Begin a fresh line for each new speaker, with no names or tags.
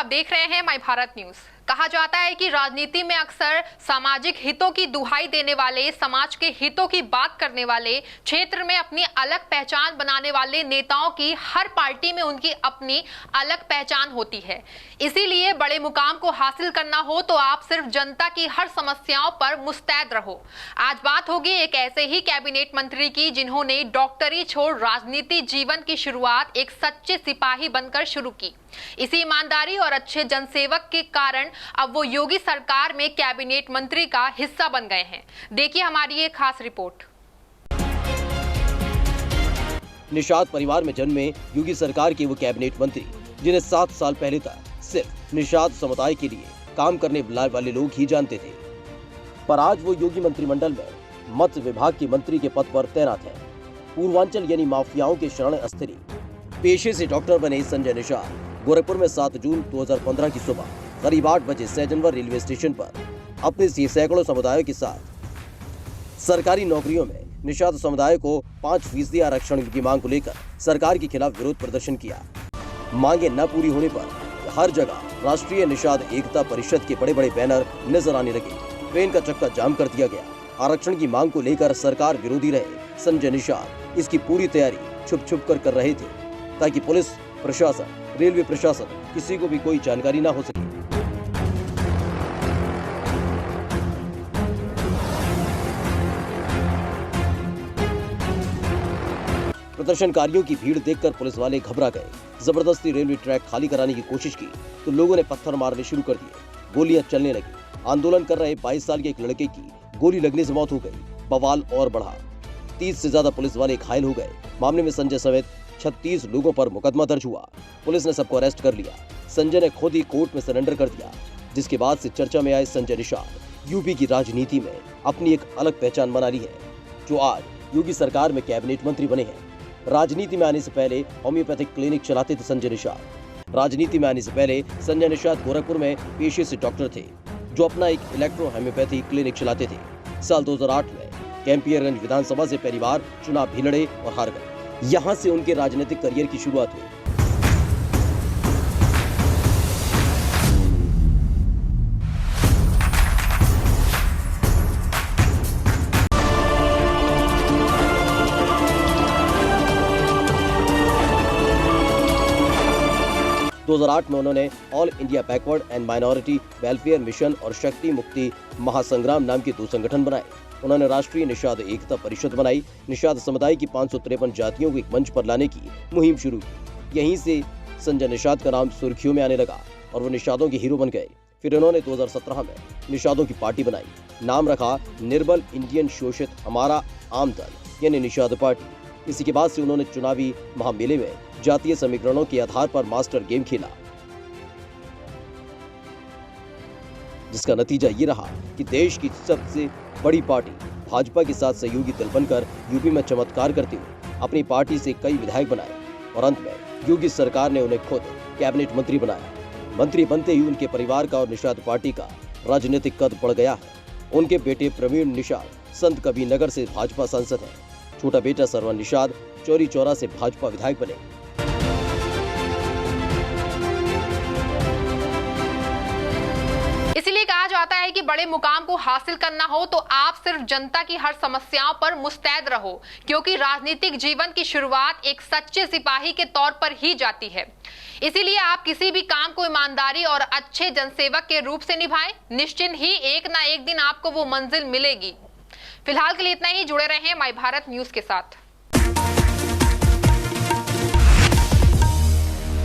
आप देख रहे हैं माय भारत न्यूज। कहा जाता है कि राजनीति में अक्सर सामाजिक हितों की दुहाई देने वाले, समाज के हितों की बात करने वाले, क्षेत्र में अपनी अलग पहचान बनाने वाले नेताओं की हर पार्टी में उनकी अपनी अलग पहचान होती है। इसीलिए बड़े मुकाम को हासिल करना हो तो आप सिर्फ जनता की हर समस्याओं पर मुस्तैद रहो। आज बात होगी एक ऐसे ही कैबिनेट मंत्री की जिन्होंने डॉक्टरी छोड़ राजनीति जीवन की शुरुआत एक सच्चे सिपाही बनकर शुरू की। इसी ईमानदारी और अच्छे जनसेवक के कारण अब वो योगी सरकार में कैबिनेट मंत्री का हिस्सा बन गए हैं। देखिए हमारी ये खास रिपोर्ट।
निषाद परिवार में जन्मे योगी सरकार के वो कैबिनेट मंत्री जिन्हें 7 साल पहले तक सिर्फ निषाद समुदाय के लिए काम करने वाले लोग ही जानते थे, पर आज वो योगी मंत्रिमंडल में मत्स्य विभाग के मंत्री के पद पर तैनात हैं। पूर्वांचल यानी माफियाओं के शरण अस्त्री पेशे से डॉक्टर बने संजय निषाद गोरखपुर में 7 जून 2015 की सुबह करीब 8 बजे सैजनवर रेलवे स्टेशन पर अपने सैकड़ों समुदायों के साथ सरकारी नौकरियों में निषाद समुदाय को 5% आरक्षण की मांग को लेकर सरकार के खिलाफ विरोध प्रदर्शन किया। मांगे न पूरी होने पर हर जगह राष्ट्रीय निषाद एकता परिषद के बड़े बड़े बैनर नजर आने लगे। ट्रेन का चक्का जाम कर दिया गया। आरक्षण की मांग को लेकर सरकार विरोधी रहे संजय निषाद इसकी पूरी तैयारी छुप छुप कर रहे थे ताकि पुलिस प्रशासन, रेलवे प्रशासन किसी को भी कोई जानकारी ना हो सके। प्रदर्शनकारियों की भीड़ देखकर पुलिस वाले घबरा गए। जबरदस्ती रेलवे ट्रैक खाली कराने की कोशिश की तो लोगों ने पत्थर मारने शुरू कर दिए। गोलियां चलने लगी। आंदोलन कर रहे 22 साल के एक लड़के की गोली लगने से मौत हो गई। बवाल और बढ़ा। 30 से ज्यादा पुलिस वाले घायल हो गए। मामले में संजय समेत 36 लोगों पर मुकदमा दर्ज हुआ। पुलिस ने सबको अरेस्ट कर लिया। संजय ने खुद ही कोर्ट में सरेंडर कर दिया, जिसके बाद से चर्चा में आए संजय निषाद यूपी की राजनीति में अपनी एक अलग पहचान बना ली है, जो आज योगी सरकार में कैबिनेट मंत्री बने हैं। राजनीति में आने से पहले होम्योपैथिक क्लिनिक चलाते थे संजय निषाद। राजनीति में आने से पहले संजय निषाद गोरखपुर में पेशे से डॉक्टर थे, जो अपना एक इलेक्ट्रो होम्योपैथी क्लिनिक चलाते थे। साल 2008 में कैंपियरगंज विधानसभा से पहली बार चुनाव भी लड़े और हार गए। यहाँ से उनके राजनीतिक करियर की शुरुआत हुई। दो 2008 में उन्होंने all India backward and minority welfare mission और शक्ति मुक्ति महासंग्राम नाम के 2 संगठन बनाए। उन्होंने राष्ट्रीय निषाद एकता परिषद बनाई। निषाद समुदाय की 553 जातियों को एक मंच पर लाने की मुहिम शुरू की। यहीं से संजय निषाद का नाम सुर्खियों में आने लगा और वो निषादों के हीरो बन गए। फिर उन्होंने 2017 में निषादों की पार्टी बनाई। नाम रखा निर्बल इंडियन शोषित हमारा आम दल यानी निषाद पार्टी। इसी के बाद से उन्होंने चुनावी महामेले में जातीय समीकरणों के आधार पर मास्टर गेम खेला, जिसका नतीजा ये रहा कि देश की सबसे बड़ी पार्टी भाजपा के साथ सहयोगी दल बनकर यूपी में चमत्कार करते हुए अपनी पार्टी से कई विधायक बनाए और अंत में योगी सरकार ने उन्हें खुद कैबिनेट मंत्री बनाया। मंत्री बनते ही उनके परिवार का और निषाद पार्टी का राजनीतिक कद बढ़ गया है। उनके बेटे प्रवीण निषाद संत कबीरनगर से भाजपा सांसद हैं। छोटा बेटा सरवन निषाद चौरी चौरा से भाजपा विधायक बने।
इसलिए कहा जाता है कि बड़े मुकाम को हासिल करना हो तो आप सिर्फ जनता की हर समस्याओं पर मुस्तैद रहो, क्योंकि राजनीतिक जीवन की शुरुआत एक सच्चे सिपाही के तौर पर ही जाती है। इसीलिए आप किसी भी काम को ईमानदारी और अच्छे जनसेवक के रूप से निभाएं। निश्चित ही एक ना एक दिन आपको वो मंजिल मिलेगी। फिलहाल के लिए इतना ही। जुड़े रहें माय भारत न्यूज के साथ।